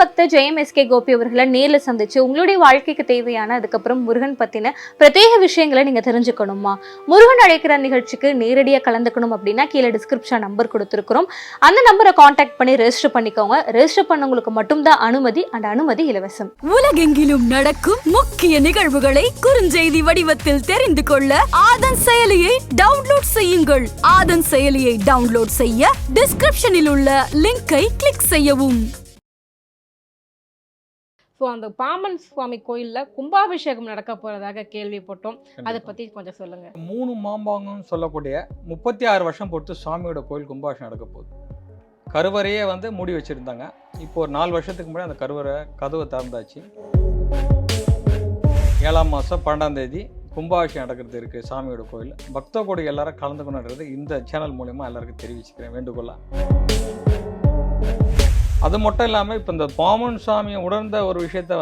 பக்தர் ஜெயம் கோபி அவர்களை நேரில் சந்திச்சு உங்களுடைய வாழ்க்கைக்கு தேவையான அதுக்கப்புறம் முருகன் பத்தின பிரத்யேக விஷயங்களை நீங்க தெரிஞ்சுக்கணுமா, முருகன் அழைக்கிற நிகழ்ச்சிக்கு நேரடியாக கலந்துக்கணும் அப்படின்னா கீழே டிஸ்கிரிப்ஷன் நம்பர் கொடுத்துருக்கிறோம். அந்த நம்பரை கான்டாக்ட் பண்ணி ரெஜிஸ்டர் பண்ணிக்கோங்க. ரெஜிஸ்டர் பண்ணவங்களுக்கு மட்டும்தான் அனுமதி, அந்த அனுமதி இலவசம். உலகெங்கிலும் நடக்கும் முக்கிய நிகழ்வுகளை குறுஞ்செய்தி வடிவத்தில் தெரிந்து கொள்ள ஆதன் செயலியை டவுன்லோட் செய்யுங்கள். ஆதன் செயலியை டவுன்லோட் செய்ய டிஸ்கிரிப்ஷனில் உள்ள லிங்கை கிளிக் செய்யவும். ஸோ அந்த பாமன் சுவாமி கோயிலில் கும்பாபிஷேகம் நடக்க போகிறதாக கேள்விப்பட்டோம். அதை பற்றி கொஞ்சம் சொல்லுங்கள். 3 மாம்பாங்கன்னு சொல்லக்கூடிய 36 வருஷம் பொறுத்து சுவாமியோட கோயில் கும்பாபிஷேகம் நடக்க போகுது. கருவறையே மூடி வச்சுருந்தாங்க. இப்போ ஒரு 4 வருஷத்துக்கு முன்னாடி அந்த கருவறை கதவை திறந்தாச்சு. 7ஆம் மாதம் 12ஆம் தேதி கும்பாபிஷேகம் நடக்கிறது இருக்குது சாமியோட கோயில். பக்த கோடி எல்லாரும் கலந்துக்கணுன்றது இந்த சேனல் மூலமாக எல்லாருக்கும் தெரிவிச்சுக்கிறேன் வேண்டுகோளா. அது மட்டும் இல்லாமல் இப்போ இந்த பாமன் சுவாமியை உணர்ந்த ஒரு விஷயத்த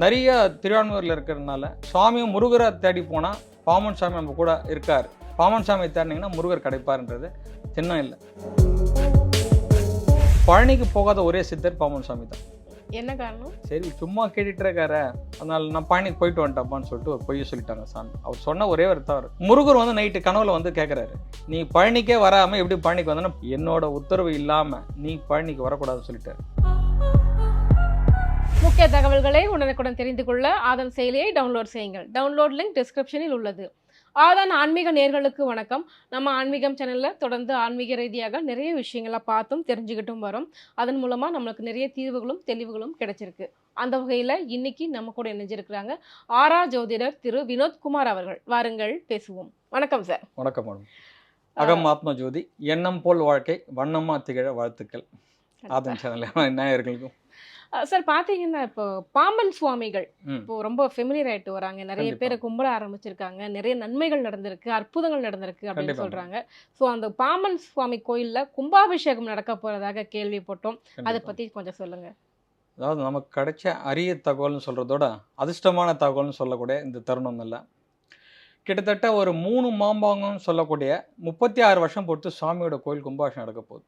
நிறைய திருவான்மையூரில் இருக்கிறதுனால சுவாமியை முருகரை தேடி போனால் பாமன் சாமி நம்ம கூட இருக்கார், பாமன் சாமியை தேடினீங்கன்னா முருகர் கிடைப்பார்ன்றது திண்ணம் இல்லை. பழனிக்கு போகாத ஒரே சித்தர் பாமன் சாமி தான். என்ன காரணம்? சரி சும்மா கேட்டுட்டு இருக்காரு, அதனால நான் பழனிக்கு போயிட்டு வந்துட்டப்பான்னு சொல்லிட்டு ஒரு பொய்ய சொல்லிட்டாங்க சாமி. அவர் சொன்ன ஒரே ஒரு தவறு. முருகர் நைட்டு கனவுல கேட்குறாரு, நீ பழனிக்கே வராமல் எப்படி பழனிக்கு வந்தனா என்னோட உத்தரவு இல்லாமல் நீ பழனிக்கு வரக்கூடாதுன்னு சொல்லிட்டாரு. முக்கிய தகவல்களை உடனுக்குடன் தெரிந்து கொள்ள ஆதன் செயலியை டவுன்லோட் செய்யுங்கள். டவுன்லோட் லிங்க் டிஸ்கிரிப்ஷனில் உள்ளது. ஆதன் ஆன்மீக நேயர்களுக்கு வணக்கம். நம்ம ஆன்மீகம் சேனலில் தொடர்ந்து ஆன்மீக ரீதியாக நிறைய விஷயங்களை பார்த்தும் தெரிஞ்சுக்கிட்டும் வரோம். அதன் மூலமாக நம்மளுக்கு நிறைய தீர்வுகளும் தெளிவுகளும் கிடைச்சிருக்கு. அந்த வகையில் இன்னைக்கு நம்ம கூட இணைஞ்சிருக்கிறாங்க ஆரா ஜோதிடர் திரு வினோத்குமார் அவர்கள். வாருங்கள் பேசுவோம். வணக்கம் சார். வணக்கம் மேடம். அகம் ஆத்ம ஜோதி, எண்ணம் போல் வாழ்க்கை, வண்ணமா திகழ வாழ்த்துக்கள் ஆதன் சேனல் நேயர்களுக்கும். சார் பார்த்தீங்கன்னா இப்போ பாம்பன் சுவாமிகள் இப்போ ரொம்ப ஃபெமிலியர் ஆகிட்டு வராங்க. நிறைய பேரை கும்பிட ஆரம்பிச்சிருக்காங்க. நிறைய நன்மைகள் நடந்திருக்கு, அற்புதங்கள் நடந்திருக்கு அப்படின்னு சொல்றாங்க. ஸோ அந்த பாம்பன் சுவாமி கோயிலில் கும்பாபிஷேகம் நடக்க போறதாக கேள்விப்பட்டோம். அதை பத்தி கொஞ்சம் சொல்லுங்க. அதாவது நமக்கு கிடைச்ச அரிய தகவல்னு சொல்றதோட அதிர்ஷ்டமான தகவல்னு சொல்லக்கூடிய இந்த தருணம் இல்லை. கிட்டத்தட்ட ஒரு 3 மாம்பாங்கன்னு சொல்லக்கூடிய 36 வருஷம் பொறுத்து சுவாமியோட கோயில் கும்பாபிஷேகம் நடக்க போகுது.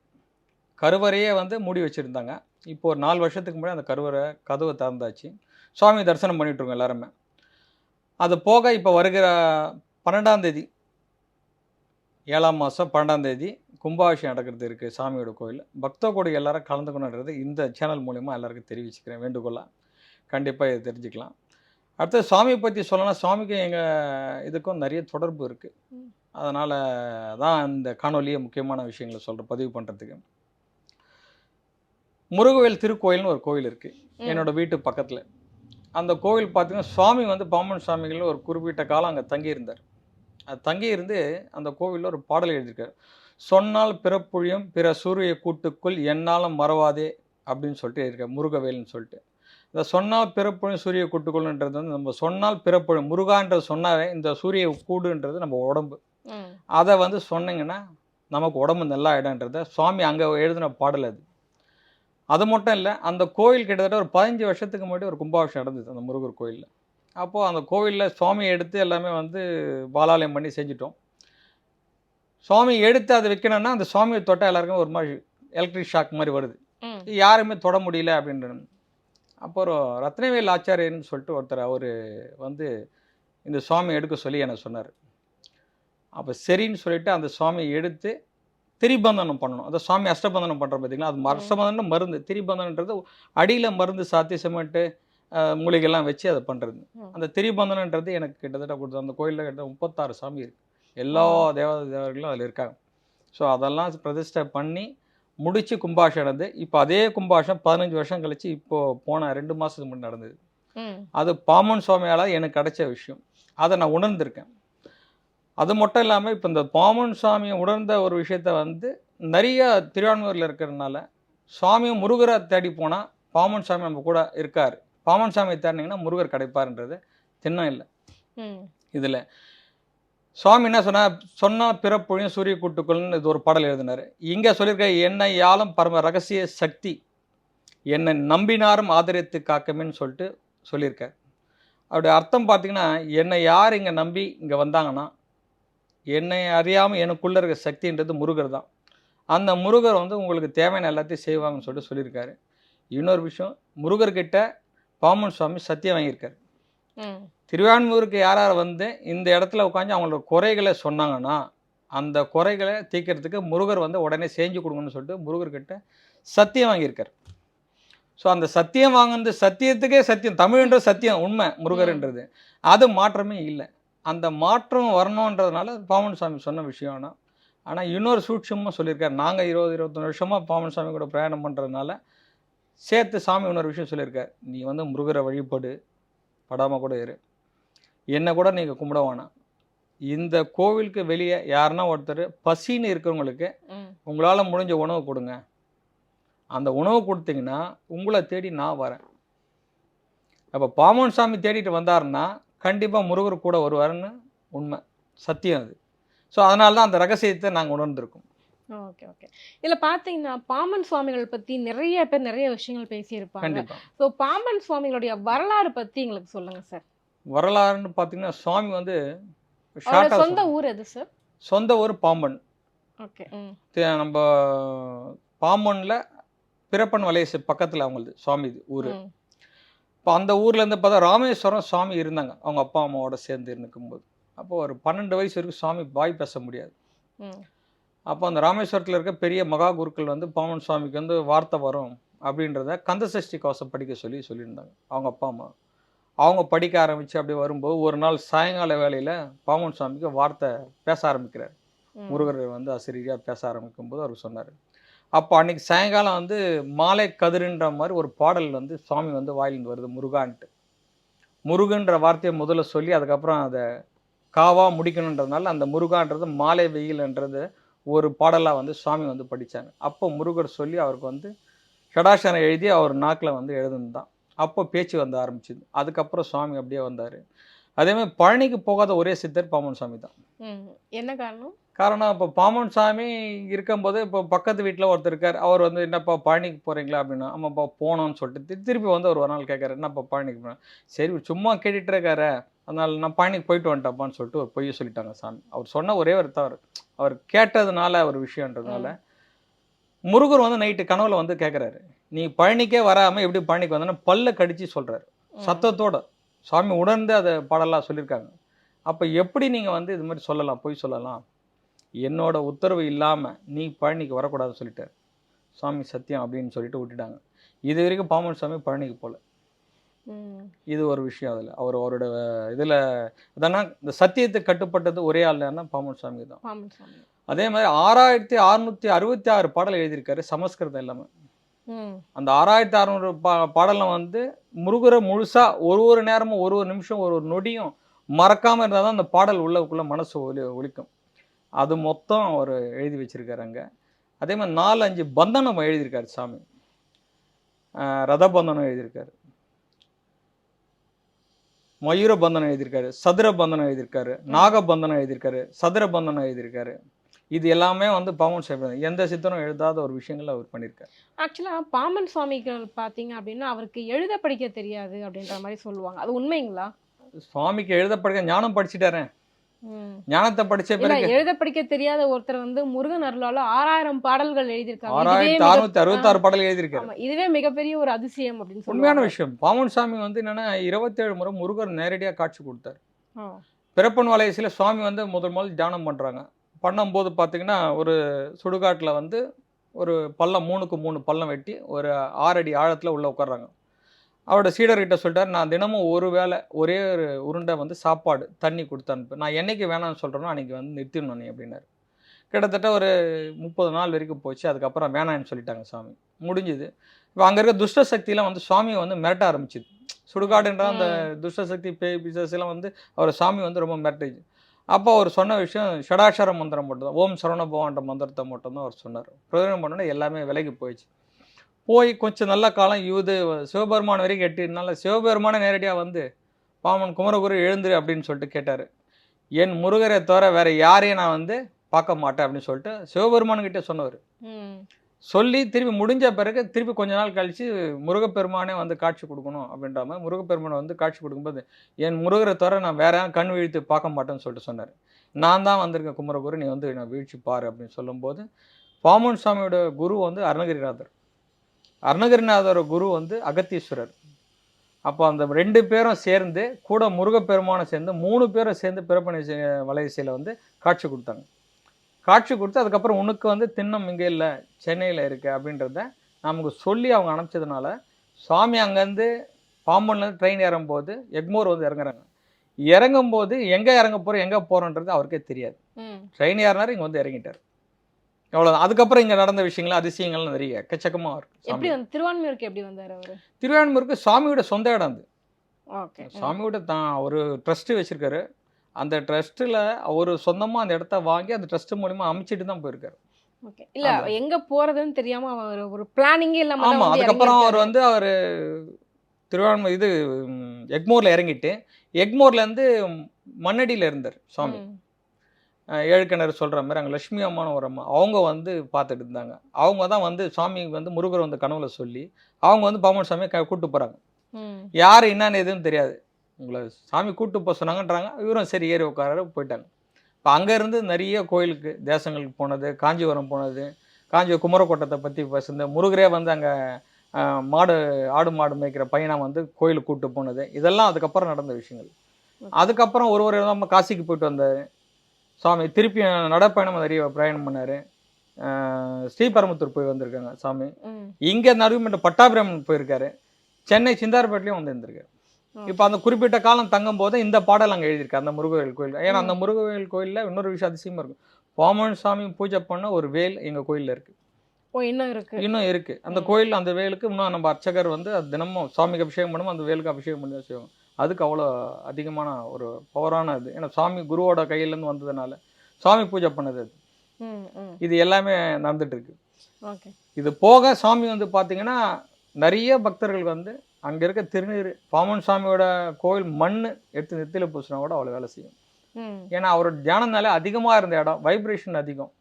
கருவறையே மூடி வச்சுருந்தாங்க. இப்போ ஒரு 4 வருஷத்துக்கு முன்னாடி அந்த கருவறை கதவை திறந்தாச்சு. சுவாமி தரிசனம் பண்ணிட்டுருக்கோம் எல்லாருமே. அது போக இப்போ வருகிற 12ஆம் தேதி 7ஆம் மாதம் 12ஆம் தேதி கும்பாபிஷேகம் நடக்கிறது இருக்குது சாமியோட கோயில். பக்த கோடி எல்லாரும் கலந்துக்கணுன்றது இந்த சேனல் மூலிமா எல்லாருக்கும் தெரிவிச்சுக்கிறேன் வேண்டுகோளா. கண்டிப்பாக இதை தெரிஞ்சுக்கலாம். அடுத்தது சுவாமியை பற்றி சொல்லலாம். சுவாமிக்கும் எங்கள் இதுக்கும் நிறைய தொடர்பு இருக்குது. அதனால் தான் இந்த காணொலியை முக்கியமான விஷயங்களை பதிவு பண்ணுறதுக்கு. முருகவேல் திருக்கோயில்னு ஒரு கோயில் இருக்குது என்னோடய வீட்டு பக்கத்தில். அந்த கோவில் பார்த்திங்கன்னா சுவாமி பாம்பன் சுவாமிகள் ஒரு குறிப்பிட்ட காலம் அங்கே தங்கியிருந்தார். அது தங்கியிருந்து அந்த கோவிலில் ஒரு பாடல் எழுதியிருக்கார். சொன்னால் பிறப்புழியும் பிற சூரிய கூட்டுக்குள் என்னாலும் மறவாதே அப்படின்னு சொல்லிட்டு இருக்கார் முருகவேல்னு சொல்லிட்டு. இந்த சொன்னால் பிறப்புழியும் சூரிய கூட்டுக்குள்ன்றது நம்ம சொன்னால் பிறப்புழியும் முருகான்றது சொன்னாவே இந்த சூரிய கூடுன்றது நம்ம உடம்பு. அதை சொன்னீங்கன்னா நமக்கு உடம்பு நல்லா இடன்றத சுவாமி அங்கே எழுதின பாடல் அது. அது மட்டும் இல்லை, அந்த கோயில் கிட்டத்தட்ட ஒரு 15 வருஷத்துக்கு முன்னாடி ஒரு கும்பாபிஷேகம் நடந்தது அந்த முருகர் கோயிலில். அப்போது அந்த கோவிலில் சுவாமி எடுத்து எல்லாமே பாலாலயம் பண்ணி செஞ்சிட்டோம். சுவாமி எடுத்து அதை வைக்கணும்னா அந்த சுவாமியை தொட்டால் எல்லாருக்கும் ஒரு மாதிரி எலக்ட்ரிக் ஷாக் மாதிரி வருது. யாருமே தொட முடியல அப்படின்றது. அப்புறம் ரத்னவேல் ஆச்சாரியன்னு சொல்லிட்டு ஒருத்தர் அவர் இந்த சுவாமி எடுக்க சொல்லி எனக்கு சொன்னார். அப்போ சரின்னு சொல்லிட்டு அந்த சுவாமியை எடுத்து திரிபந்தனம் பண்ணணும். அந்த சுவாமி அஷ்டபந்தனம் பண்ணுறோம் பார்த்தீங்களா, அது அஷ்டபந்தனம் மருந்து. திரிபந்தனன்றது அடியில் மருந்து சாத்தி சிமெண்ட்டு மூலிகைலாம் வச்சு அதை பண்ணுறது. அந்த திரிபந்தனன்றது எனக்கு கிட்டத்தட்ட கொடுத்தது. அந்த கோயிலில் கிட்ட 36 சாமி இருக்குது. எல்லா தேவர்களும் அதில் இருக்காங்க. ஸோ அதெல்லாம் பிரதிஷ்டை பண்ணி முடித்து கும்பாபிஷேகம் நடந்து இப்போ அதே கும்பாபிஷேகம் 15 வருஷம் கழிச்சு இப்போது போன 2 மாதத்துக்கு முன்னாடி நடந்தது. அது பாமன் சுவாமியால் எனக்கு கிடைச்ச விஷயம். அதை நான் உணர்ந்திருக்கேன். அது மட்டும் இல்லாமல் இப்போ இந்த பாமன் சுவாமியை உணர்ந்த ஒரு விஷயத்த நிறைய திருவான்மையூரில் இருக்கிறதுனால சுவாமியை முருகரை தேடி போனால் பாமன் சாமி நம்ம கூட இருக்கார், பாமன் சாமியை தேடினீங்கன்னா முருகர் கிடைப்பார்ன்றது திண்ணம் இல்லை. இதில் சுவாமி என்ன சொன்னால் பிறப்புழியும் சூரிய கூட்டுக்குள்னு இது ஒரு பாடல் எழுதினார். இங்கே சொல்லியிருக்க என்னை யாழும் பரம ரகசிய சக்தி என்னை நம்பினாரும் ஆதரித்து காக்கமேன்னு சொல்லிட்டு சொல்லியிருக்கார். அப்படி அர்த்தம் பார்த்திங்கன்னா, என்னை யார் இங்கே நம்பி இங்கே வந்தாங்கன்னா என்னை அறியாமல் எனக்குள்ளே இருக்க சக்தின்றது முருகர் தான். அந்த முருகர் உங்களுக்கு தேவையான எல்லாத்தையும் செய்வாங்கன்னு சொல்லிட்டு சொல்லியிருக்காரு. இன்னொரு விஷயம், முருகர்கிட்ட பாம்பன் சுவாமி சத்தியம் வாங்கியிருக்காரு. ம். திருவான்மூருக்கு யார் யார் வந்து இந்த இடத்துல உட்காந்து அவங்களோட குறைகளை சொன்னாங்கன்னா, அந்த குறைகளை தீர்க்கறதுக்கு முருகர் வந்து உடனே செஞ்சு கொடுங்கன்னு சொல்லிட்டு முருகர்கிட்ட சத்தியம் வாங்கியிருக்காரு. ஸோ அந்த சத்தியம் வாங்கினது சத்தியத்துக்கே சத்தியம், தமிழ்ன்ற சத்தியம் உண்மை முருகர்ன்றது. அது மாற்றமே இல்லை. அந்த மாற்றம் வரணுன்றதுனால பாம்பன் சாமி சொன்ன விஷயம்னா, ஆனால் இன்னொரு சூட்சமாக சொல்லியிருக்காரு. நாங்கள் 20-21 வருஷமாக பாம்பன் சாமி கூட பிரயாணம் பண்ணுறதுனால சேர்த்து சாமி இன்னொரு விஷயம் சொல்லியிருக்காரு. நீ வந்து முருகரை வழிபடு, படாமல் கூட இரு, என்னை கூட நீங்கள் கும்பிட வேணாம். இந்த கோவிலுக்கு வெளியே யாருன்னா ஒருத்தர் பசின்னு இருக்கிறவங்களுக்கு ம். உங்களால் முடிஞ்ச உணவு கொடுங்க. அந்த உணவு கொடுத்தீங்கன்னா உங்களை தேடி நான் வரேன். அப்போ பாம்பன் சாமி தேடிட்டு வந்தாருன்னா கண்டிப்பாக முருகர் கூட வருவாருன்னு உண்மை, சத்தியம் அது. ஸோ அதனால தான் அந்த ரகசியத்தை நாங்கள் உணர்ந்திருக்கோம். Okay, okay. இதுல பார்த்தீங்கன்னா, பாம்பன் சுவாமிகள் பத்தி நிறைய பேர் நிறைய விஷயங்கள் பேசியிருப்பாங்க. கண்டிப்பாக. ஸோ பாம்பன் சுவாமிகளுடைய வரலாறு பத்தி எங்களுக்கு சொல்லுங்க சார். வரலாறுன்னு பார்த்தீங்கன்னா, சுவாமி வந்து அவரோட ஷார்ட்டாக சொந்த ஊர் எது சார்? சொந்த ஊர் பாம்பன். ஓகே. ம். நம்ம பாம்பனில் பிறப்பன் வலையசு பக்கத்தில் அவங்களது சுவாமி ஊர். ம். இப்போ அந்த ஊர்லேருந்து பார்த்தா ராமேஸ்வரம் சுவாமி இருந்தாங்க அவங்க அப்பா அம்மாவோட சேர்ந்து இருக்கும்போது. அப்போ ஒரு 12 வயசு வரைக்கும் சுவாமி வாய் பேச முடியாது. ம். அப்போ அந்த ராமேஸ்வரத்தில் இருக்க பெரிய மகா குருக்கள் வந்து பாம்பன் சுவாமிக்கு வந்து வார்த்தை வரும் அப்படின்றத கந்தசஷ்டி கவசம் படிக்க சொல்லியிருந்தாங்க அவங்க அப்பா அம்மா. அவங்க படிக்க ஆரம்பித்து அப்படி வரும்போது ஒரு நாள் சாயங்கால வேளையில் பாம்பன் சுவாமிக்கு வார்த்தை பேச ஆரம்பிக்கிறார். ம். முருகர் முருகர் வந்து அசிரியாக பேச ஆரம்பிக்கும்போது அவர் சொன்னார். அப்போ அன்றைக்கி சாயங்காலம் வந்து மாலை கதிருன்ற மாதிரி ஒரு பாடல் வந்து சுவாமி வந்து வாயிலிருந்து வருது, முருகான்ட்டு. முருகன்ற வார்த்தையை முதல்ல சொல்லி அதுக்கப்புறம் அதை காவா முடிக்கணுன்றதுனால அந்த முருகான்றது மாலை வெயில்ன்றது ஒரு பாடலாக வந்து சுவாமி வந்து படித்தாங்க. அப்போ முருகர் சொல்லி அவருக்கு வந்து ஷடாஷரம் எழுதி அவர் நாக்கில் வந்து எழுதுனது. அப்போ பேச்சு வந்து ஆரம்பிச்சுது. அதுக்கப்புறம் சுவாமி அப்படியே வந்தார். அதேமாதிரி பழனிக்கு போகாத ஒரே சித்தர் பாம்பன் சாமி தான். ம். என்ன காரணம்? காரணம், இப்போ பாம்பன் சாமி இருக்கும்போது இப்போ பக்கத்து வீட்டில் ஒருத்தர் இருக்கார். அவர் வந்து என்னப்பா பழனிக்கு போகிறீங்களா அப்படின்னா, ஆமாப்பா போனோன்னு சொல்லிட்டு திருப்பி வந்து ஒரு நாள் கேட்குறாரு, என்னப்பா பழனிக்கு போனேன். சரி சும்மா கேட்டுட்டு இருக்காரு, அதனால நான் பழனிக்கு போயிட்டு வந்துட்டப்பான்னு சொல்லிட்டு ஒரு பொய்யை சொல்லிட்டாங்க சாமி. அவர் சொன்ன ஒரே ஒரு தவறு, அவர் கேட்டதுனால ஒரு விஷயன்றதுனால. முருகர் வந்து நைட்டு கனவுல வந்து கேட்குறாரு, நீ பழனிக்கே வராமல் எப்படி பழனிக்கு வந்தோன்னா பல்ல கடிச்சு சொல்கிறாரு சத்தத்தோட. சாமி உணர்ந்து அதை பாடலாம் சொல்லியிருக்காங்க. அப்போ எப்படி நீங்கள் வந்து இது மாதிரி சொல்லலாம், பொய் சொல்லலாம்? என்னோட உத்தரவு இல்லாமல் நீ பழனிக்கு வரக்கூடாதுன்னு சொல்லிட்டார் சாமி. சத்தியம் அப்படின்னு சொல்லிட்டு விட்டுட்டாங்க. இது வரைக்கும் பாம்பன் சாமி பழனிக்கு போகல. இது ஒரு விஷயம். அதில் அவரோட இதில் இதனா இந்த சத்தியத்துக்கு கட்டுப்பட்டது ஒரே ஆள் யாருன்னா பாம்பன் சாமி தான். பாம்பன் சுவாமி. அதே மாதிரி 6666 பாடல் எழுதியிருக்காரு சமஸ்கிருதம் எல்லாமே. ம். அந்த 6600 பாடலாம் வந்து முருகரை முழுசாக ஒரு நேரமும் ஒரு நிமிஷம் ஒரு நொடியும் மறக்காமல் இருந்தால் தான் அந்த பாடல் உள்ளக்குள்ளே மனசு ஒலிக்கும். அது மொத்தம் அவர் எழுதி வச்சிருக்காரு அங்கே. அதே மாதிரி 4-5 பந்தனம் எழுதியிருக்காரு சாமி. ரத பந்தனம் எழுதியிருக்காரு, மயூர பந்தனம் எழுதியிருக்காரு, சதுர பந்தனம் எழுதியிருக்காரு, நாகபந்தனம் எழுதியிருக்காரு, சதுர பந்தனம் எழுதியிருக்காரு. இது எல்லாமே வந்து பாம்பன் சாமி எந்த சித்தரும் எழுதாத ஒரு விஷயங்கள் அவர் பண்ணியிருக்காரு. ஆக்சுவலா பாம்பன் சுவாமிகள் பார்த்தீங்க அப்படின்னா, அவருக்கு எழுத படிக்க தெரியாது அப்படின்ற மாதிரி சொல்லுவாங்க. அது உண்மைங்களா? சுவாமிக்கு எழுத படிக்க ஞானம் படிச்சுட்டாரேன். ம். ஞானத்தை படிச்ச இல்ல, பிறகு எழுத படிக்க தெரியாத ஒருத்தர் வந்து முருகன் அருளால 6000 பாடல்கள் எழுதியிருக்காங்க. 6666 பாடல் எழுதியிருக்காரு. ஆமா, இதுவே மிகப்பெரிய ஒரு அதிசயம் அப்படின்னு உண்மையான சொல்லுவாங்க. விஷயம். பாம்பன் சாமி வந்து என்னன்னா 27 முறை முருகர் நேரடியாக காட்சி கொடுத்தார். ஓ. பிறப்பன் வலையசில் சுவாமி வந்து முதல் தியானம் பண்ணுறாங்க. பண்ணும்போது பார்த்தீங்கன்னா ஒரு சுடுகாட்டில் வந்து ஒரு பள்ளம் 3க்கு 3 பள்ளம் வெட்டி ஒரு 6 அடி ஆழத்தில் உள்ளே உட்கார்றாங்க. அவரோட சீடர்கிட்ட சொல்லிட்டார், நான் தினமும் ஒரு வேளை ஒரே ஒரு உருண்டை வந்து சாப்பாடு தண்ணி கொடுத்து அனுப்பு, நான் என்னைக்கு வேணாம்னு சொல்கிறேனோ அன்றைக்கி வந்து நிறுத்திடணும் நீ அப்படின்னாரு. கிட்டத்தட்ட ஒரு 30 நாள் வரைக்கும் போச்சு. அதுக்கப்புறம் வேணான்னு சொல்லிட்டாங்க சாமி. முடிஞ்சுது. இப்போ அங்கே இருக்க துஷ்ட சக்தியெலாம் வந்து சாமியை வந்து மிரட்ட ஆரம்பிச்சுது. சுடுகாடுன்ற அந்த துஷ்ட சக்தி பேய் பிசாசெல்லாம் வந்து அவர் சாமி வந்து ரொம்ப மிரட்டுச்சு. அப்போ அவர் சொன்ன விஷயம் ஷடாட்சர மந்திரம் மட்டும்தான், ஓம் சரவண பவான்ற மந்திரத்தை மட்டும்தான் அவர் சொன்னார். பிரயோஜனம் பண்ணோன்னா எல்லாமே விலகி போயிடுச்சு. போய் கொஞ்சம் நல்ல காலம் இது சிவபெருமான் வரைக்கும் எட்டினால சிவபெருமானை நேரடியாக வந்து பாமன் குமரகுரு எழுந்துரு அப்படின்னு சொல்லிட்டு கேட்டார். என் முருகரை தவிர வேறு யாரையும் நான் வந்து பார்க்க மாட்டேன் அப்படின்னு சொல்லிட்டு சிவபெருமானுக்கிட்டே சொன்னவர். சொல்லி திருப்பி முடிஞ்ச பிறகு திருப்பி கொஞ்ச நாள் கழித்து முருகப்பெருமானே வந்து காட்சி கொடுக்கணும் அப்படின்ற மாதிரி முருகப்பெருமானை வந்து காட்சி கொடுக்கும்போது என் முருகரை தவிர நான் வேற கண் வீழ்த்து பார்க்க மாட்டேன்னு சொல்லிட்டு சொன்னார். நான் தான் வந்திருக்கேன் குமரகுரு, நீ வந்து நான் வீழ்ச்சி பாரு அப்படின்னு சொல்லும்போது பாம்பன் சாமியோட குரு வந்து அருணகிரிநாதர். அருணகிரிநாதர் குரு வந்து அகத்தீஸ்வரர். அப்போ அந்த 2 பேரும் சேர்ந்து கூட முருகப்பெருமானை சேர்ந்து 3 பேரும் சேர்ந்து பிறப்பணி வலைசையில் வந்து காட்சி கொடுத்தாங்க. காட்சி கொடுத்து அதுக்கப்புறம் உனக்கு வந்து திண்ணம் இங்கே இல்லை சென்னையில் இருக்கு அப்படின்றத நமக்கு சொல்லி அவங்க அனுப்பிச்சதுனால சுவாமி அங்கேருந்து பாம்பன்லேருந்து ட்ரெயின் ஏறும்போது எக்மோர் வந்து இறங்குறாங்க. இறங்கும்போது எங்கே இறங்க போகிறோம் எங்கே போகிறோன்றது அவருக்கே தெரியாது. ட்ரெயின் ஏறினார், இங்கே வந்து இறங்கிட்டார். அவ்வளோதான். அதுக்கப்புறம் இங்கே நடந்த விஷயங்கள் அதிசயங்கள்லாம் நிறைய எக்கச்சக்கமாக இருக்கும். எப்படி வந்து திருவான்மையூருக்கு எப்படி வந்தார் அவர்? திருவான்மையூருக்கு சுவாமியோட சொந்த இடம் அது. ஓகே. சுவாமியோட தான் ஒரு ட்ரஸ்ட்டு வச்சுருக்காரு. அந்த ட்ரஸ்ட்டில் அவர் சொந்தமாக அந்த இடத்த வாங்கி அந்த ட்ரஸ்ட் மூலிமா அமைச்சிட்டு தான் போயிருக்காரு. ஓகே. இல்ல எங்க போறதுன்னு தெரியாம அவர் ஒரு பிளானிங்கே இல்லாம ஆமாம். அதுக்கப்புறம் அவர் திருவான்மை எக்மோரில் இறங்கிட்டு எக்மோர்லேருந்து மண்ணடியில் இருந்தார் சுவாமி. ஏழுக்கிணறு சொல்கிற மாதிரி அங்கே லட்சுமி அம்மானு ஒரு அம்மா அவங்க வந்து பார்த்துட்டு இருந்தாங்க. அவங்க தான் வந்து சுவாமி வந்து முருகர் வந்து கனவுல சொல்லி அவங்க வந்து பாம்பன் சாமியை கூப்பிட்டு போகிறாங்க. யார் என்னன்னு எதுவும் தெரியாது. உங்களை சாமி கூப்பிட்டு போக சொன்னாங்கன்றாங்க. இவரும் சரி ஏறி உட்கார போயிட்டாங்க. இப்போ அங்கேருந்து நிறைய கோயிலுக்கு தேசங்களுக்கு போனது, காஞ்சிபுரம் போனது, குமரக்கோட்டத்தை பற்றி பேசுனது, முருகரே வந்து அங்கே ஆடு மாடு மேய்க்கிற பையனை வந்து கோயிலுக்கு கூப்பிட்டு போனது, இதெல்லாம் அதுக்கப்புறம் நடந்த விஷயங்கள். அதுக்கப்புறம் ஒரு இடமா காசிக்கு போயிட்டு வந்தார் சாமி. திருப்பி நடப்பயணம் நிறைய பிரயாணம் பண்ணார். ஸ்ரீபெரும்புத்தூர் போய் வந்திருக்காங்க சாமி. இங்கே நடுவுமன்ற பட்டாபிராமன் போயிருக்காரு. சென்னை சிந்தார்பேட்லேயும் வந்து இருந்திருக்காரு. இப்போ அந்த குறிப்பிட்ட காலம் தங்கும் போது இந்த பாடல் அங்கே எழுதியிருக்காரு அந்த முருகவேல் கோயில். ஏன்னா அந்த முருகவேல் கோயிலில் இன்னொரு விஷயம் அதிசயமாக இருக்கும். பாம்பன் சாமி பூஜை பண்ண ஒரு வேல் எங்கள் கோயிலில் இருக்குது. இன்னும் இருக்குது அந்த கோயில். அந்த வேலுக்கு இன்னும் நம்ம அர்ச்சகர் வந்து அது தினமும் சாமிக்கு அபிஷேகம் பண்ணுவோம், அந்த வேலுக்கு அபிஷேகம் பண்ணி தான் செய்வோம். அதுக்கு அவ்வளோ அதிகமான ஒரு பவரான இது. ஏன்னா சாமி குருவோட கையிலேருந்து வந்ததுனால சாமி பூஜை பண்ணது அது. இது எல்லாமே நடந்துட்டு இருக்கு. இது போக சாமி வந்து பார்த்தீங்கன்னா நிறைய பக்தர்கள் வந்து அங்கே இருக்க திருநீர் பாம்பன் சாமியோட கோயில் மண் எடுத்து நெத்தியில பூசினா கூட அவ்வளோ வேலை செய்யும். ஏன்னா அவரோட தியானம்னாலே அதிகமாக இருந்த இடம், வைப்ரேஷன் அதிகம்.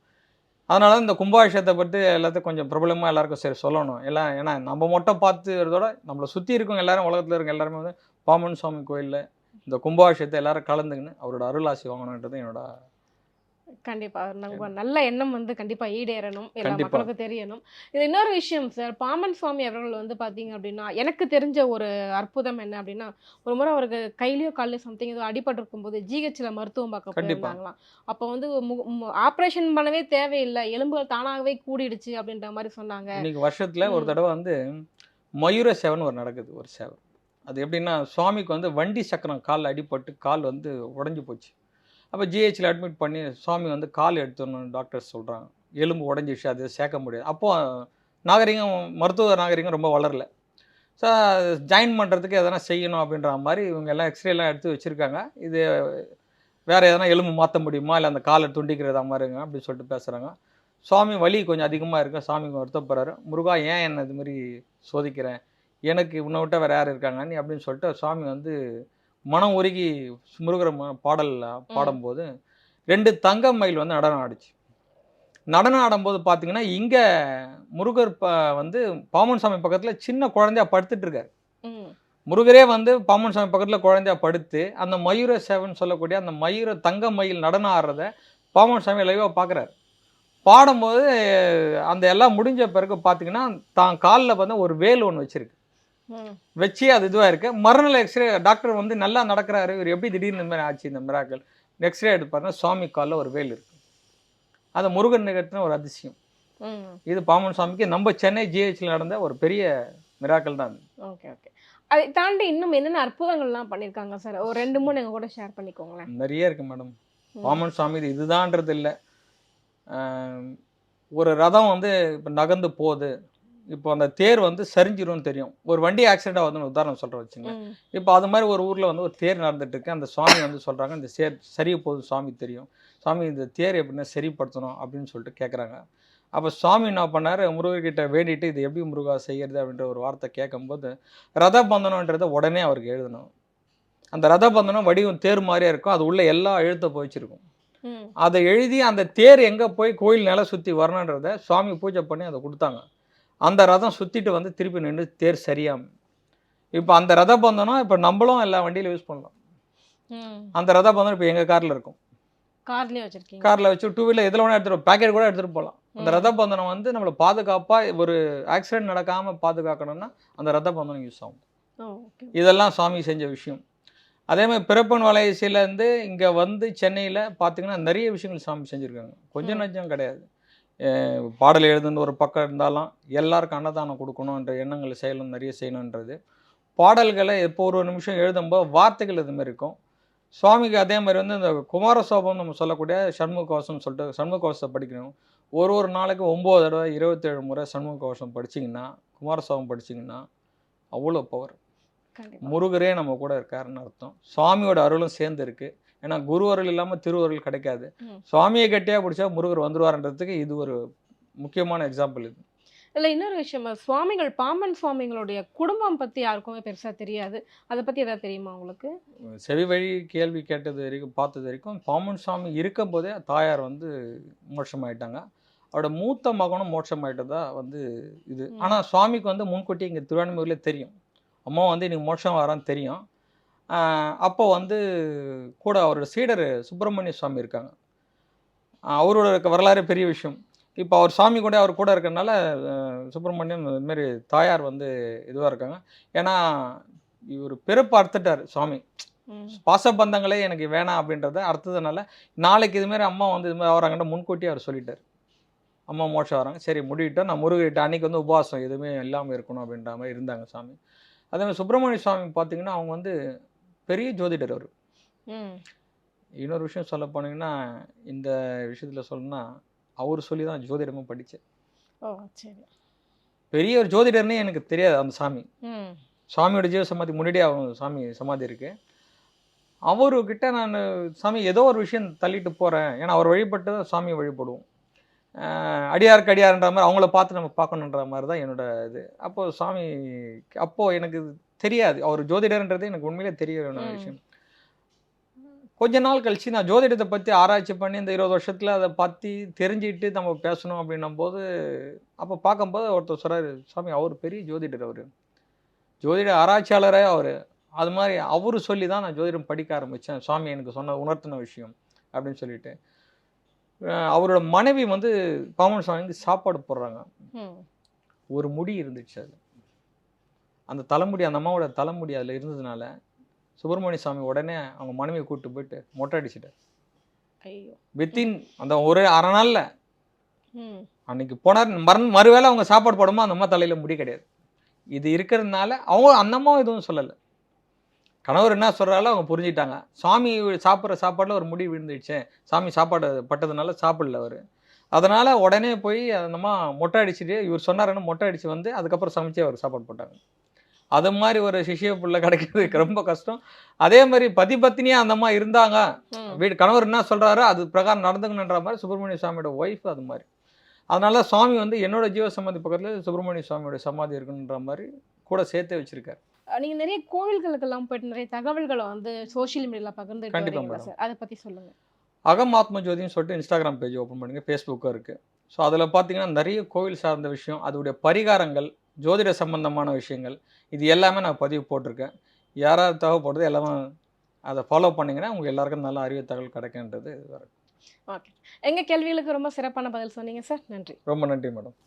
அதனால இந்த கும்பாபிஷேகத்தை பற்றி எல்லாத்தையும் கொஞ்சம் பிரபலமாக எல்லாருக்கும் சரி சொல்லணும். எல்லாம் ஏன்னா நம்ம மட்டும் பார்த்துறதோட நம்மளை சுற்றி இருக்கவங்க எல்லாரும், உலகத்தில் இருக்க எல்லாருமே வந்து பாம்பன் சுவாமி கோயிலில் இந்த கும்பாபிஷேகத்தை எல்லாரும் கலந்துக்கின்னு அவரோட அருளாசி வாங்கணுன்றது என்னோட கண்டிப்பா நம்ம நல்ல எண்ணம் வந்து கண்டிப்பா ஈடேறணும், எல்லா மக்களுக்கும் தெரியணும். இது இன்னொரு விஷயம் சார், பாம்பன் சுவாமி அவர்கள் வந்து பாத்தீங்க அப்படின்னா எனக்கு தெரிஞ்ச ஒரு அற்புதம் என்ன அப்படின்னா, ஒரு முறை அவருக்கு கையிலயோ காலையோ சம்திங் ஏதோ அடிபட்டு இருக்கும்போது ஜிஹெச்ல மருத்துவம் பார்க்க போயிருந்தாங்களாம். அப்போ வந்து ஆப்ரேஷன் பண்ணவே தேவையில்லை, எலும்புகள் தானாகவே கூடிடுச்சு அப்படின்ற மாதிரி சொன்னாங்க. இன்னைக்கு வருஷத்துல ஒரு தடவை வந்து மயூர சேவன் ஒரு நடக்குது. ஒரு சேவன் அது எப்படின்னா சுவாமிக்கு வந்து வண்டி சக்கரம் காலில் அடிபட்டு கால் வந்து உடஞ்சி போச்சு. அப்போ ஜிஹெச்சில் அட்மிட் பண்ணி சுவாமி வந்து கால் எடுத்துடணும்னு டாக்டர்ஸ் சொல்கிறாங்க. எலும்பு உடஞ்சிச்சு, அது சேர்க்க முடியாது. அப்போது நாகரிகம், மருத்துவ நாகரிகம் ரொம்ப வளரல. ஸோ ஜாயின் பண்ணுறதுக்கு எதனா செய்யணும் அப்படின்ற மாதிரி இவங்க எல்லாம் எக்ஸ்ரேலாம் எடுத்து வச்சுருக்காங்க. இது வேறு எதனா எலும்பு மாற்ற முடியுமா, இல்லை அந்த காலை துண்டிக்கிறதா மாதிரிங்க அப்படின்னு சொல்லிட்டு பேசுகிறாங்க. சுவாமி வலி கொஞ்சம் அதிகமாக இருக்குது. சாமி வருத்தப்படுறாரு. முருகா ஏன் என்ன இது மாதிரி சோதிக்கிறேன், எனக்கு உன்னை விட்ட வேறு யார் இருக்காங்க நீ அப்படின்னு சொல்லிட்டு சுவாமி வந்து மனம் உருகி முருகர் பாடல் பாடும்போது 2 தங்க மயில் வந்து நடனம் ஆடிச்சு. நடனம் ஆடும்போது பார்த்தீங்கன்னா இங்கே முருகர் வந்து பாம்பன் சாமி பக்கத்தில் சின்ன குழந்தையா படுத்துட்டு இருக்காரு. முருகரே வந்து பாம்பன் சாமி பக்கத்தில் குழந்தையா படுத்து அந்த மயூர சேவன் சொல்லக்கூடிய அந்த மயூர தங்க மயில் நடனம் ஆடுறத பாம்பன் சாமி லைவாக பார்க்குறாரு. பாடும்போது அந்த எல்லாம் முடிஞ்ச பிறகு பார்த்தீங்கன்னா தான் காலில் வந்து ஒரு வேல் ஒன்று வச்சிருக்கு. வச்சு அது இதுவாக இருக்கு. மறுநாள் எக்ஸ்ரே டாக்டர் வந்து நல்லா நடக்கிறாரு, இவர் எப்படி திடீர்னு இந்த மாதிரி ஆச்சு இந்த மிராக்கள், எக்ஸ்ரே எடுத்து பாருங்க சுவாமி காலில் ஒரு வேல் இருக்கு. அது முருகன் நிகழ்த்தின ஒரு அதிசயம். இது பாம்பன் சாமிக்கு நம்ம சென்னை ஜிஹெச்ல நடந்த ஒரு பெரிய மிராக்கள் தான். Okay okay. அதை தாண்டி இன்னும் என்னென்ன அற்புதங்கள்லாம் பண்ணியிருக்காங்க சார்? ஒரு 2-3 எங்க கூட ஷேர் பண்ணிக்கோங்களேன். நிறைய இருக்கு மேடம். பாம்பன் சாமி இதுதான்றது இல்லை. ஒரு ரதம் வந்து இப்போ நகர்ந்து போகுது, இப்போ அந்த தேர் வந்து சரிஞ்சிரும்னு தெரியும். ஒரு வண்டி ஆக்சிடென்ட்டாக வந்து உதாரணம் சொல்கிறேன் வச்சுங்க. இப்போ அது மாதிரி ஒரு ஊரில் வந்து ஒரு தேர் நடந்துட்டு இருக்கு. அந்த சுவாமி வந்து சொல்கிறாங்க இந்த தேர் சரிய போகுது, சுவாமி தெரியும். சுவாமி இந்த தேர் எப்படின்னா சரிப்படுத்தணும் அப்படின்னு சொல்லிட்டு கேட்குறாங்க. அப்போ சுவாமி என்ன பண்ணார், முருகர்கிட்ட வேண்டிட்டு இது எப்படி முருகா செய்கிறது அப்படின்ற ஒரு வார்த்தை கேட்கும்போது ரத பந்தனன்றதை உடனே அவருக்கு எழுதணும். அந்த ரத பந்தனம் வடிவம் தேர் மாதிரியே இருக்கும். அது உள்ள எல்லா எழுத்தை போய்ச்சிருக்கும். அதை எழுதி அந்த தேர் எங்கே போய் கோயில் நிலை சுற்றி வரணுன்றதை சுவாமி பூஜை பண்ணி அதை கொடுத்தாங்க. அந்த ரதம் சுற்றிட்டு வந்து திருப்பி நின்று தேர் சரியாம. இப்போ அந்த ரத பந்தனம் இப்போ நம்மளும் எல்லா வண்டியில யூஸ் பண்ணலாம். அந்த ரத பந்தனம் இப்போ எங்கள் காரில் இருக்கும். கார்லேயே வச்சிருக்கீங்க? காரில் வச்சு 2 வீலர் எதில் வேணால் எடுத்துகிட்டு பேக்கெட் கூட எடுத்துகிட்டு போகலாம். அந்த ரத பந்தனம் வந்து நம்மளை பாதுகாப்பாக ஒரு ஆக்சிடென்ட் நடக்காமல் பாதுகாக்கணும்னா அந்த ரத பந்தனம் யூஸ் ஆகும். ஓகே. இதெல்லாம் சாமி செஞ்ச விஷயம். அதே மாதிரி பிறப்பன் வலைசிலேருந்து இங்கே வந்து சென்னையில் பார்த்தீங்கன்னா நிறைய விஷயங்கள் சாமி செஞ்சுருக்காங்க. கொஞ்சம் நஞ்சம் கிடையாது. பாடல் எழுதுன்னு ஒரு பக்கம் இருந்தாலும் எல்லாருக்கும் அன்னதானம் கொடுக்கணுன்ற எண்ணங்களை செயலும் நிறைய செய்யணுன்றது. பாடல்களை இப்போ ஒரு நிமிஷம் எழுதும்போது வார்த்தைகள் இது மாதிரி இருக்கும். சுவாமிக்கு அதே மாதிரி வந்து இந்த குமாரசோபம் நம்ம சொல்லக்கூடிய சண்முக கவசம்னு சொல்லிட்டு சண்முக கவசத்தை படிக்கணும். ஒரு நாளைக்கு 9 தடவை 27 முறை சண்முக கவசம் படிச்சிங்கன்னா, குமாரசோபம் படிச்சிங்கன்னா அவ்வளோ பவர். கண்டிப்பா. முருகரே நம்ம கூட இருக்காருன்னு அர்த்தம். சுவாமியோட அருளும் சேர்ந்து இருக்கு. ஏன்னா குரு அருள் இல்லாமல் திருவருள் கிடைக்காது. சுவாமியை கட்டியாக பிடிச்சா முருகர் வந்துருவாருன்றதுக்கு இது ஒரு முக்கியமான எக்ஸாம்பிள் இது. இல்ல இன்னொரு விஷயம், சுவாமிகள் பாம்பன் சுவாமிகளுடைய குடும்பம் பத்தி யாருக்குமே பெருசா தெரியாது. அதை பத்தி ஏதாவது தெரியுமா உங்களுக்கு? செவி வழி கேள்வி கேட்டது வரைக்கும் பார்த்தது வரைக்கும் பாம்பன் சுவாமி இருக்கும் போதே தாயார் வந்து மோட்சமாயிட்டாங்க. அவரோட மூத்த மகனும் மோட்சமாயிட்டதா வந்து இது. ஆனால் சுவாமிக்கு வந்து முன்கூட்டி இங்கே திருவான்மையூரில் தெரியும். அம்மா வந்து இன்னைக்கு மோட்சம் வரான்னு தெரியும். அப்போ வந்து கூட அவரோட சீடர் சுப்பிரமணிய சுவாமி இருக்காங்க. அவரோட வரலாறு பெரிய விஷயம். இப்போ அவர் சாமி கூட அவர் கூட இருக்கிறனால சுப்பிரமணியம் இதுமாரி தாயார் வந்து இதுவாக இருக்காங்க. ஏன்னா இவர் பிறப்பு அறுத்துட்டார் சுவாமி. பாசபந்தங்களே எனக்கு வேணாம் அப்படின்றத அறுத்ததுனால நாளைக்கு இதுமாரி அம்மா வந்து இதுமாதிரி வராங்கன்ற முன்கூட்டியே அவர் சொல்லிட்டார். அம்மா மோட்சம் வராங்க, சரி முடிவிட்டோம், நான் முருகிட்ட அன்றைக்கி வந்து உபவாசம் எதுவுமே இல்லாமல் இருக்கணும் அப்படின்ற மாதிரி இருந்தாங்க சாமி. அதேமாதிரி சுப்பிரமணிய சுவாமி பார்த்தீங்கன்னா அவங்க வந்து பெரிய ஜோதிடர் அவர். இன்னொரு விஷயம் சொல்ல போனீங்கன்னா இந்த விஷயத்தில் சொல்லணும்னா அவர் சொல்லி தான் ஜோதிடமும் படித்தேன். ஓ சரி. பெரிய ஒரு ஜோதிடர்னே எனக்கு தெரியாது அந்த சாமி. சாமியோட ஜீவ சமாதி முன்னாடியே அவங்க சாமி சமாதி இருக்குது. அவர்கிட்ட நான் சாமி ஏதோ ஒரு விஷயம் தள்ளிட்டு போகிறேன், ஏன்னா அவர் வழிபட்டு தான் சாமியை வழிபடுவோம். அடியாருக்கு அடியார்ன்ற மாதிரி அவங்கள பார்த்து நம்ம பார்க்கணுன்ற மாதிரி தான் என்னோட இது. அப்போது சாமி அப்போது எனக்கு தெரியாது அவர் ஜோதிடர்ன்றது எனக்கு உண்மையிலே தெரிய விஷயம். கொஞ்ச நாள் கழிச்சு நான் ஜோதிடத்தை பற்றி ஆராய்ச்சி பண்ணி இந்த 20 வருஷத்தில் அதை பற்றி தெரிஞ்சுக்கிட்டு நம்ம பேசணும் அப்படின்னும் போது அப்போ பார்க்கும்போது ஒருத்தர் சொல்கிறார், சாமி அவர் பெரிய ஜோதிடர், அவர் ஜோதிட ஆராய்ச்சியாளரே அவர். அது மாதிரி அவர் சொல்லி தான் நான் ஜோதிடம் படிக்க ஆரம்பித்தேன், சாமி எனக்கு சொன்ன உணர்த்தின விஷயம் அப்படின்னு சொல்லிட்டு. அவரோட மனைவி வந்து பாமன் சுவாமிக்கு சாப்பாடு போடுறாங்க. ஒரு முடி இருந்துச்சு, அது அந்த தலைமுடி, அந்த அம்மாவோட தலைமுடி அதில் இருந்ததுனால சுப்பிரமணிய சாமி உடனே அவங்க மனைவியை கூப்பிட்டு போயிட்டு மொட்டை அடிச்சிட்டார். வித்தின் அந்த ஒரு அரை நாளில் அன்னைக்கு போனார். மறுவேளை அவங்க சாப்பாடு போடும்போது அந்த அம்மா தலையில் முடி கிடையாது. இது இருக்கிறதுனால அவங்க அந்த அம்மாவும் எதுவும் சொல்லலை. கணவர் என்ன சொல்கிறாலும் அவங்க புரிஞ்சுக்கிட்டாங்க. சாமி சாப்பிட்ற சாப்பாடில் ஒரு முடி விழுந்துடுச்சு, சாமி சாப்பாடு பட்டதுனால சாப்பிடல அவர். அதனால் உடனே போய் அந்த அம்மா மொட்டை அடிச்சுட்டு இவர் சொன்னாருன்னு மொட்டை அடித்து வந்து அதுக்கப்புறம் சமைச்சு அவர் சாப்பாடு போட்டாங்க. அது மாதிரி ஒரு சிஷிய பிள்ளை கிடைக்கிறதுக்கு ரொம்ப கஷ்டம். அதே மாதிரி பத்தினியாக அந்த அம்மா இருந்தாங்க. வீடு கணவர் என்ன சொல்கிறாரோ அது பிரகாரம் நடந்துக்கணுன்ற மாதிரி சுப்பிரமணிய சுவாமியோட ஒய்ஃப் அது மாதிரி. அதனால சுவாமி வந்து என்னோட ஜீவ சமாதி பக்கத்தில் சுப்பிரமணிய சுவாமியோட சமாதி இருக்குன்ற மாதிரி கூட சேர்த்து வச்சிருக்காரு. நீங்க நிறைய கோவில்களுக்கெல்லாம் போயிட்டு நிறைய தகவல்களை வந்து சோஷியல் மீடியாவில் பகிர்ந்துட்டு கண்டிப்பா வரீங்களா சார்? அதை பற்றி சொல்லுங்கள். அகம் ஆத்ம ஜோதின்னு சொல்லிட்டு இன்ஸ்டாகிராம் பேஜ் ஓப்பன் பண்ணுங்கள், ஃபேஸ்புக்கும் இருக்குது. ஸோ அதில் பார்த்தீங்கன்னா நிறைய கோவில் சார்ந்த விஷயம், அதோடைய பரிகாரங்கள், ஜோதிட சம்பந்தமான விஷயங்கள், இது எல்லாமே நான் பதிவு போட்டிருக்கேன். யாராவது தேவைப்படுறது எல்லாமே அதை ஃபாலோ பண்ணிங்கன்னா உங்களுக்கு எல்லாருக்கும் நல்ல அறிவு தகவல் கிடைக்கின்றது. ஓகே, எங்கள் கேள்விகளுக்கு ரொம்ப சிறப்பான பதில் சொன்னீங்க சார். நன்றி. ரொம்ப நன்றி மேடம்.